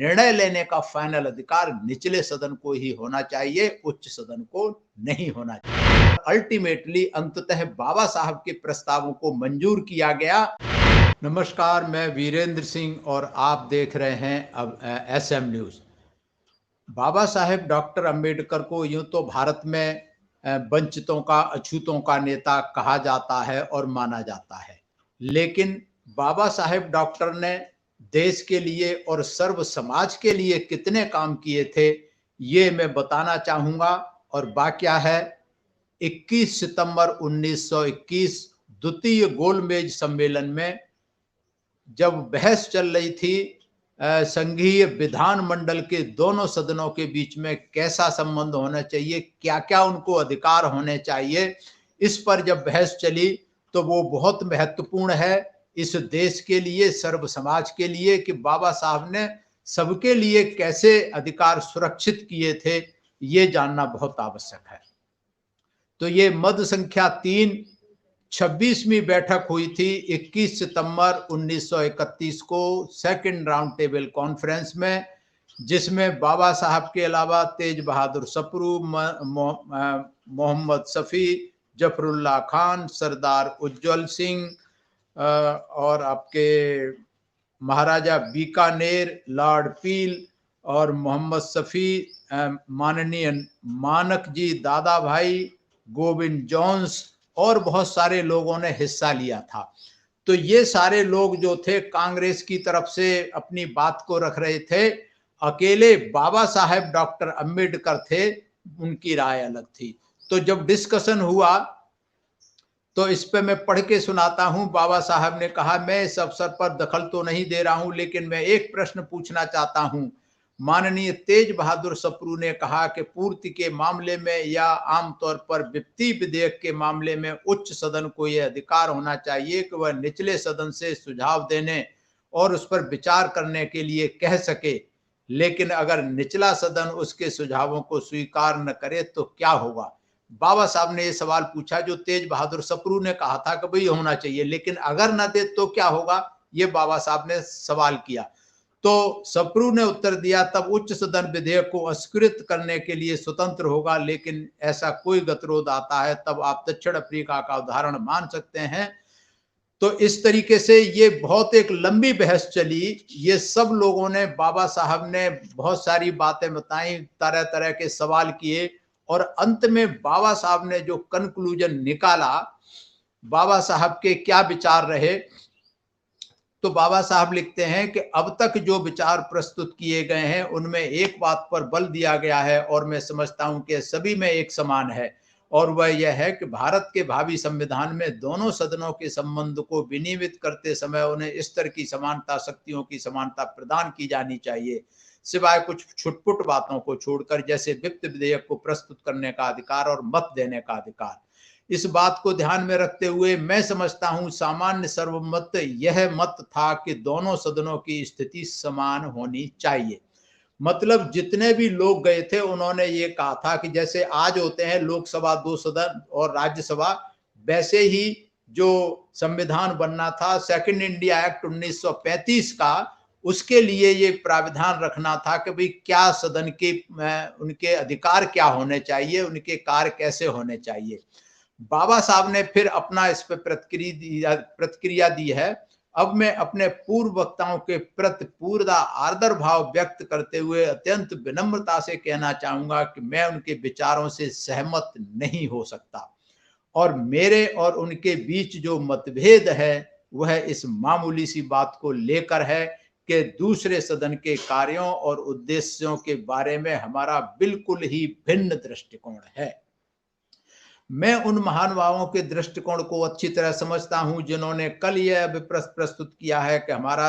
निर्णय लेने का फाइनल अधिकार निचले सदन को ही होना चाहिए, उच्च सदन को नहीं होना चाहिए। अल्टीमेटली अंततः बाबा साहब के प्रस्तावों को मंजूर किया गया। नमस्कार, मैं वीरेंद्र सिंह और आप देख रहे हैं अब SM news. Baba Saheb doctor Ambedkar को यूं तो भारत में वंचितों का, अछूतों का नेता कहा जाता है और माना जाता है, लेकिन बाबा साहेब डॉक्टर ने देश के लिए और सर्व समाज के लिए कितने काम किए थे, ये मैं बताना चाहूंगा। और वाकया है 21 सितंबर 1921 द्वितीय गोलमेज सम्मेलन में जब बहस चल रही थी संघीय विधानमंडल के दोनों सदनों के बीच में कैसा संबंध होना चाहिए, क्या क्या उनको अधिकार होने चाहिए, इस पर जब बहस चली तो वो बहुत महत्वपूर्ण है इस देश के लिए, सर्व समाज के लिए, कि बाबा साहब ने सबके लिए कैसे अधिकार सुरक्षित किए थे, ये जानना बहुत आवश्यक है। तो ये मद संख्या 3 26वीं बैठक हुई थी 21 सितंबर 1931 को सेकंड राउंड टेबल कॉन्फ्रेंस में, जिसमें बाबा साहब के अलावा तेज बहादुर सप्रू, मोहम्मद शफी, जफरुल्लाह खान, सरदार उज्जवल सिंह और आपके महाराजा बीकानेर, लॉर्ड पील और मोहम्मद शफी, माननीय मानक जी, दादा भाई, गोविंद जोन्स और बहुत सारे लोगों ने हिस्सा लिया था। तो ये सारे लोग जो थे कांग्रेस की तरफ से अपनी बात को रख रहे थे, अकेले बाबा साहेब डॉक्टर अंबेडकर थे, उनकी राय अलग थी। तो जब डिस्कशन हुआ तो इस पे मैं पढ़ के सुनाता हूं। बाबा साहब ने कहा, मैं इस अवसर पर दखल तो नहीं दे रहा हूं, लेकिन मैं एक प्रश्न पूछना चाहता हूं। माननीय तेज बहादुर सप्रू ने कहा कि पूर्ति के मामले में या आमतौर पर वित्तीय विधेयक के मामले में उच्च सदन को यह अधिकार होना चाहिए कि वह निचले सदन से सुझाव देने और उस पर विचार करने के लिए कह सके, लेकिन अगर निचला सदन उसके सुझावों को स्वीकार न करे तो क्या होगा। बाबा साहब ने यह सवाल पूछा जो तेज बहादुर सप्रू ने कहा था कि भाई होना चाहिए, लेकिन अगर न दे तो क्या होगा, ये बाबा साहब ने सवाल किया। तो सप्रू ने उत्तर दिया, तब उच्च सदन विधेयक को अस्वीकृत करने के लिए स्वतंत्र होगा, लेकिन ऐसा कोई गतिरोध आता है तब आप दक्षिण अफ्रीका का उदाहरण मान सकते हैं। तो इस तरीके से ये बहुत एक लंबी बहस चली। ये सब लोगों ने, बाबा साहब ने बहुत सारी बातें बताई, तरह तरह के सवाल किए, और अंत में बाबा साहब ने जो कंक्लूजन निकाला, बाबा साहब के क्या विचार रहे, तो बाबा साहब लिखते हैं कि अब तक जो विचार प्रस्तुत किए गए हैं उनमें एक बात पर बल दिया गया है और मैं समझता हूं कि सभी में एक समान है, और वह यह है कि भारत के भावी संविधान में दोनों सदनों के संबंध को विनियमित करते समय उन्हें स्तर की समानता, शक्तियों की समानता प्रदान की जानी चाहिए, सिवाय कुछ छुटपुट बातों को छोड़कर, जैसे वित्त विधेयक को प्रस्तुत करने का अधिकार और मत देने का अधिकार। इस बात को ध्यान में रखते हुए मैं समझता हूं सामान्य सर्वमत यह मत था कि दोनों सदनों की स्थिति समान होनी चाहिए। मतलब जितने भी लोग गए थे उन्होंने ये कहा था कि जैसे आज होते हैं लोकसभा 2 सदन और राज्यसभा, वैसे ही जो संविधान बनना था सेकंड इंडिया एक्ट 1935 का, उसके लिए ये प्राविधान रखना था कि भाई क्या सदन के उनके अधिकार क्या होने चाहिए, उनके कार्य कैसे होने चाहिए। बाबा साहब ने फिर अपना इस पर प्रतिक्रिया दी है। अब मैं अपने पूर्व वक्ताओं के प्रति पूरा आदर भाव व्यक्त करते हुए अत्यंत विनम्रता से कहना चाहूंगा कि मैं उनके विचारों से सहमत नहीं हो सकता, और मेरे और उनके बीच जो मतभेद है वह इस मामूली सी बात को लेकर है कि दूसरे सदन के कार्यों और उद्देश्यों के बारे में हमारा बिल्कुल ही भिन्न दृष्टिकोण है। मैं उन महानुभावों के दृष्टिकोण को अच्छी तरह समझता हूं जिन्होंने कल यह प्रस्तुत किया है कि हमारा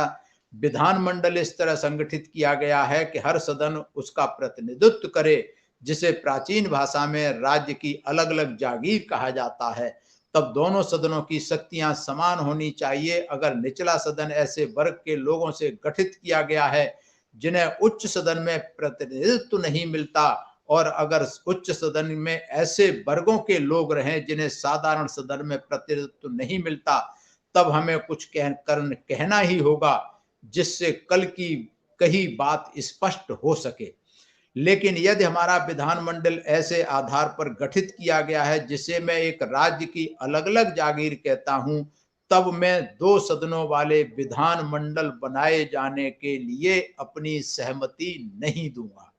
विधानमंडल इस तरह संगठित किया गया है कि हर सदन उसका प्रतिनिधित्व करे, जिसे प्राचीन भाषा में राज्य की अलग अलग जागीर कहा जाता है। तब दोनों सदनों की शक्तियां समान होनी चाहिए। अगर निचला सदन ऐसे वर्ग के लोगों से गठित किया गया है जिन्हें उच्च सदन में प्रतिनिधित्व नहीं मिलता, और अगर उच्च सदन में ऐसे वर्गों के लोग रहें जिन्हें साधारण सदन में प्रतिनिधित्व नहीं मिलता, तब हमें कुछ कहना ही होगा, जिससे कल की कही बात स्पष्ट हो सके। लेकिन यदि हमारा विधानमंडल ऐसे आधार पर गठित किया गया है जिसे मैं एक राज्य की अलग अलग जागीर कहता हूं, तब मैं 2 सदनों वाले विधानमंडल बनाए जाने के लिए अपनी सहमति नहीं दूंगा,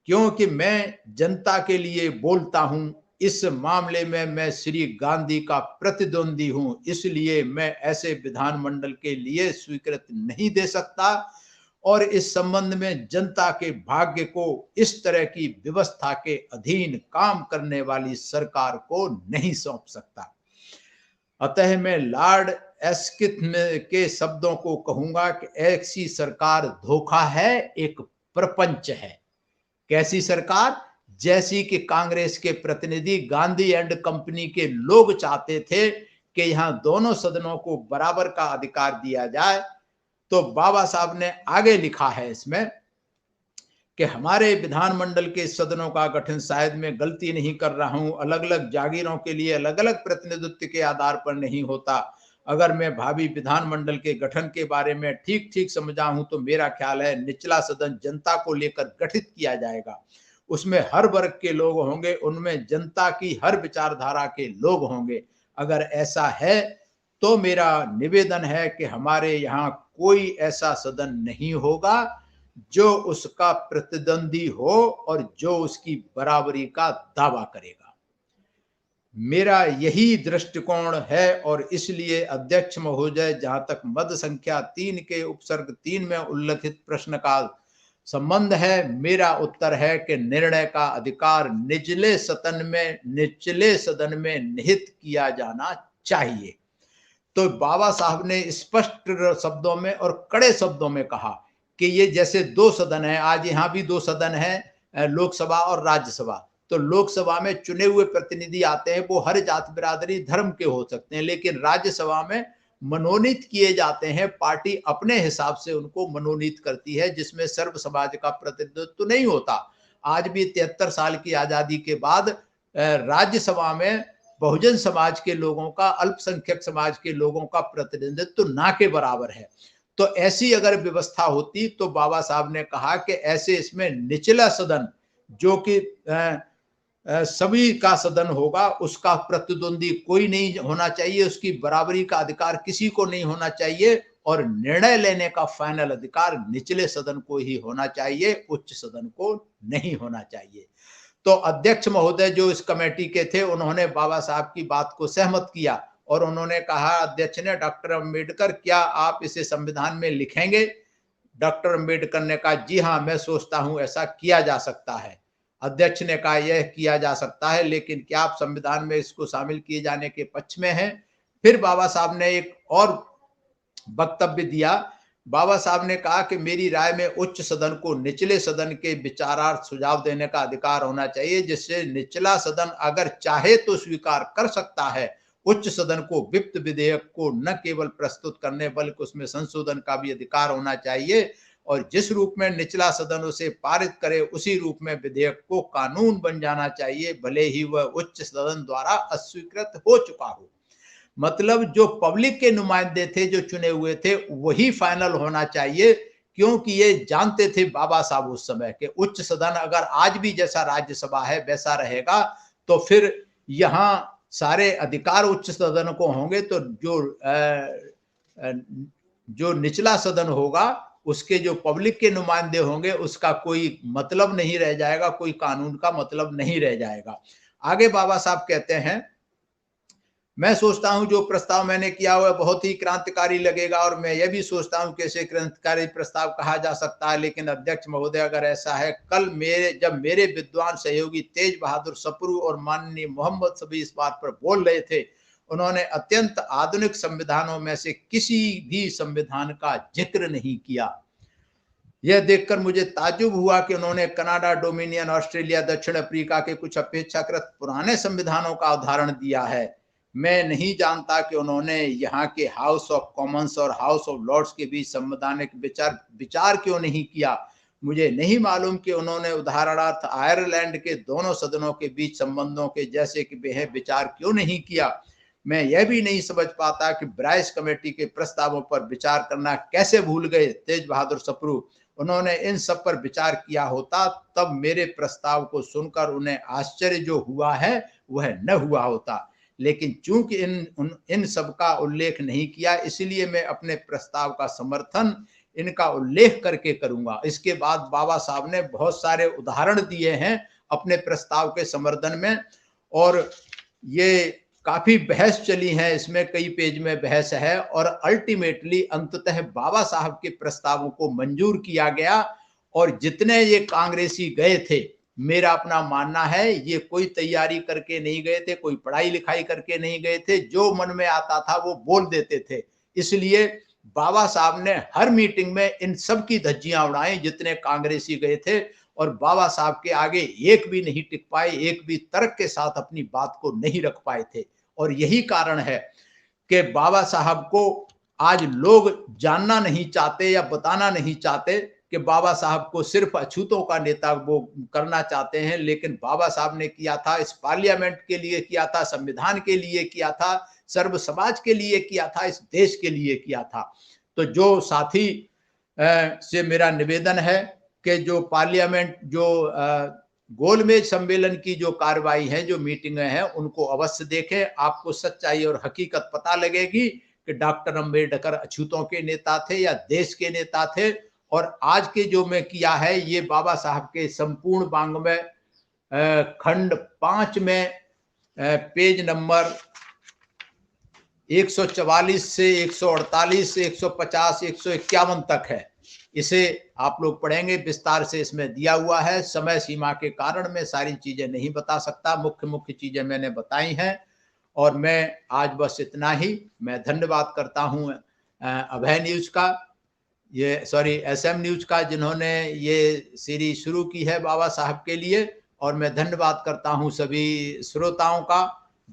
क्योंकि मैं जनता के लिए बोलता हूं। इस मामले में मैं श्री गांधी का प्रतिद्वंदी हूं, इसलिए मैं ऐसे विधानमंडल के लिए स्वीकृति नहीं दे सकता और इस संबंध में जनता के भाग्य को इस तरह की व्यवस्था के अधीन काम करने वाली सरकार को नहीं सौंप सकता। अतः मैं लॉर्ड एस्किथ के शब्दों को कहूंगा कि ऐसी सरकार धोखा है, एक प्रपंच है। कैसी सरकार? जैसी कि कांग्रेस के प्रतिनिधि गांधी एंड कंपनी के लोग चाहते थे कि यहां दोनों सदनों को बराबर का अधिकार दिया जाए। तो बाबा साहब ने आगे लिखा है इसमें कि हमारे विधानमंडल के सदनों का गठन, शायद मैं गलती नहीं कर रहा हूं, अलग अलग जागीरों के लिए अलग अलग प्रतिनिधित्व के आधार पर नहीं होता। अगर मैं भावी विधानमंडल के गठन के बारे में ठीक ठीक समझा हूं तो मेरा ख्याल है निचला सदन जनता को लेकर गठित किया जाएगा। उसमें हर वर्ग के लोग होंगे, उनमें जनता की हर विचारधारा के लोग होंगे। अगर ऐसा है तो मेरा निवेदन है कि हमारे यहाँ कोई ऐसा सदन नहीं होगा जो उसका प्रतिद्वंदी हो और जो उसकी बराबरी का दावा करेगा। मेरा यही दृष्टिकोण है और इसलिए अध्यक्ष महोदय, जहां तक मद संख्या 3 के उपसर्ग 3 में उल्लिखित प्रश्न का संबंध है, मेरा उत्तर है कि निर्णय का अधिकार निचले सदन में निहित किया जाना चाहिए। तो बाबा साहब ने स्पष्ट शब्दों में और कड़े शब्दों में कहा कि ये जैसे 2 सदन है, आज यहाँ भी 2 सदन है, लोकसभा और राज्यसभा। तो लोकसभा में चुने हुए प्रतिनिधि आते हैं, वो हर जाति बिरादरी धर्म के हो सकते हैं, लेकिन राज्यसभा में मनोनीत किए जाते हैं, पार्टी अपने हिसाब से उनको मनोनीत करती है, जिसमें सर्व समाज का प्रतिनिधित्व नहीं होता। आज भी 73 साल की आजादी के बाद राज्यसभा में बहुजन समाज के लोगों का, अल्पसंख्यक समाज के लोगों का प्रतिनिधित्व ना के बराबर है। तो ऐसी अगर व्यवस्था होती तो बाबा साहब ने कहा कि ऐसे इसमें निचला सदन जो कि सभी का सदन होगा, उसका प्रतिद्वंदी कोई नहीं होना चाहिए, उसकी बराबरी का अधिकार किसी को नहीं होना चाहिए और निर्णय लेने का फाइनल अधिकार निचले सदन को ही होना चाहिए, उच्च सदन को नहीं होना चाहिए। तो अध्यक्ष महोदय जो इस कमेटी के थे, उन्होंने बाबा साहब की बात को सहमत किया और उन्होंने कहा, अध्यक्ष ने, डॉक्टर अंबेडकर क्या आप इसे संविधान में लिखेंगे? डॉक्टर अंबेडकर ने कहा, जी हाँ, मैं सोचता हूं ऐसा किया जा सकता है। अध्यक्ष ने कहा, यह किया जा सकता है, लेकिन क्या आप संविधान में इसको शामिल किए जाने के पक्ष में हैं? फिर बाबा साहब ने एक और वक्तव्य दिया। बाबा साहब ने कहा कि मेरी राय में उच्च सदन को निचले सदन के विचारार्थ सुझाव देने का अधिकार होना चाहिए, जिससे निचला सदन अगर चाहे तो स्वीकार कर सकता है उच्च सदन को वित्त विधेयक को न केवल प्रस्तुत करने बल्कि उसमें संशोधन का भी अधिकार होना चाहिए और जिस रूप में निचला सदन उसे पारित करे उसी रूप में विधेयक को कानून बन जाना चाहिए, भले ही वह उच्च सदन द्वारा अस्वीकृत हो चुका हो। मतलब जो पब्लिक के नुमाइंदे थे, जो चुने हुए थे, वही फाइनल होना चाहिए, क्योंकि ये जानते थे बाबा साहब उस समय के उच्च सदन अगर आज भी जैसा राज्यसभा है वैसा रहेगा तो फिर यहाँ सारे अधिकार उच्च सदन को होंगे, तो जो निचला सदन होगा उसके जो पब्लिक के नुमाइंदे होंगे उसका कोई मतलब नहीं रह जाएगा, कोई कानून का मतलब नहीं रह जाएगा। आगे बाबा साहब कहते हैं, मैं सोचता हूं जो प्रस्ताव मैंने किया हुआ बहुत ही क्रांतिकारी लगेगा और मैं यह भी सोचता हूं कि इसे क्रांतिकारी प्रस्ताव कहा जा सकता है, लेकिन अध्यक्ष महोदय अगर ऐसा है, कल जब मेरे विद्वान सहयोगी तेज बहादुर सप्रू और माननीय मोहम्मद शफी इस बात पर बोल रहे थे, उन्होंने अत्यंत आधुनिक संविधानों में से किसी भी संविधान का जिक्र नहीं किया। यह देखकर मुझे ताज्जुब हुआ कि उन्होंने कनाडा, डोमिनियन, ऑस्ट्रेलिया, दक्षिण अफ्रीका के कुछ अपेक्षाकृत पुराने संविधानों का उदाहरण दिया है। मैं नहीं जानता कि उन्होंने यहाँ के हाउस ऑफ कॉमन्स और हाउस ऑफ लॉर्ड्स के बीच संवैधानिक विचार क्यों नहीं किया। मुझे नहीं मालूम कि उन्होंने उदाहरणार्थ आयरलैंड के दोनों सदनों के बीच संबंधों के जैसे कि वे विचार क्यों नहीं किया। मैं यह भी नहीं समझ पाता कि ब्राइस कमेटी के प्रस्तावों पर विचार करना कैसे भूल गए तेज बहादुर सप्रू। उन्होंने इन सब पर विचार किया होता, तब मेरे प्रस्ताव को सुनकर उन्हें आश्चर्य जो हुआ है वह न हुआ होता। लेकिन चूंकि इन सब का उल्लेख नहीं किया, इसलिए मैं अपने प्रस्ताव का समर्थन इनका उल्लेख करके करूंगा। इसके बाद बाबा साहब ने बहुत सारे उदाहरण दिए हैं अपने प्रस्ताव के समर्थन में, और ये काफी बहस चली है, इसमें कई पेज में बहस है, और अल्टीमेटली अंततः बाबा साहब के प्रस्तावों को मंजूर किया गया। और जितने ये कांग्रेसी गए थे, मेरा अपना मानना है ये कोई तैयारी करके नहीं गए थे, कोई पढ़ाई लिखाई करके नहीं गए थे, जो मन में आता था वो बोल देते थे। इसलिए बाबा साहब ने हर मीटिंग में इन सब की धज्जियां उड़ाई जितने कांग्रेसी गए थे, और बाबा साहब के आगे एक भी नहीं टिक पाए, एक भी तर्क के साथ अपनी बात को नहीं रख पाए थे। और यही कारण है कि बाबा साहब को आज लोग जानना नहीं चाहते या बताना नहीं चाहते कि बाबा साहब को सिर्फ अछूतों का नेता वो करना चाहते हैं, लेकिन बाबा साहब ने किया था, इस पार्लियामेंट के लिए किया था, संविधान के लिए किया था, सर्व समाज के लिए किया था, इस देश के लिए किया था। तो जो साथी से मेरा निवेदन है कि जो पार्लियामेंट, जो गोलमेज सम्मेलन की जो कार्रवाई है, जो मीटिंगें हैं, उनको अवश्य देखें। आपको सच्चाई और हकीकत पता लगेगी कि डॉक्टर अंबेडकर अछूतों के नेता थे या देश के नेता थे। और आज के जो मैं किया है, ये बाबा साहब के संपूर्ण वांग में खंड 5 में पेज नंबर 144 से 148 से 150 151 तक है। इसे आप लोग पढ़ेंगे, विस्तार से इसमें दिया हुआ है। समय सीमा के कारण मैं सारी चीजें नहीं बता सकता, मुख्य मुख्य चीजें मैंने बताई हैं। और मैं आज बस इतना ही। मैं धन्यवाद करता हूं अभय न्यूज का, ये सॉरी एसएम न्यूज का, जिन्होंने ये सीरीज शुरू की है बाबा साहब के लिए। और मैं धन्यवाद करता हूं सभी श्रोताओं का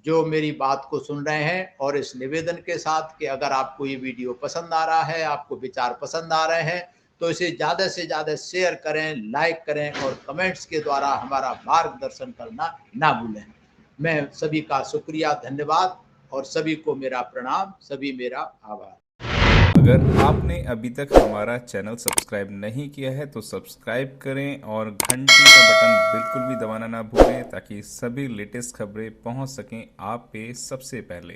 जो मेरी बात को सुन रहे हैं, और इस निवेदन के साथ कि अगर आपको ये वीडियो पसंद आ रहा है, आपको विचार पसंद आ रहे हैं, तो इसे ज़्यादा से ज़्यादा शेयर करें, लाइक करें, और कमेंट्स के द्वारा हमारा मार्गदर्शन करना ना भूलें। मैं सभी का शुक्रिया, धन्यवाद, और सभी को मेरा प्रणाम, सभी मेरा आभार। अगर आपने अभी तक हमारा चैनल सब्सक्राइब नहीं किया है तो सब्सक्राइब करें और घंटी का बटन बिल्कुल भी दबाना ना भूलें, ताकि सभी लेटेस्ट खबरें पहुंच सकें आप पे सबसे पहले।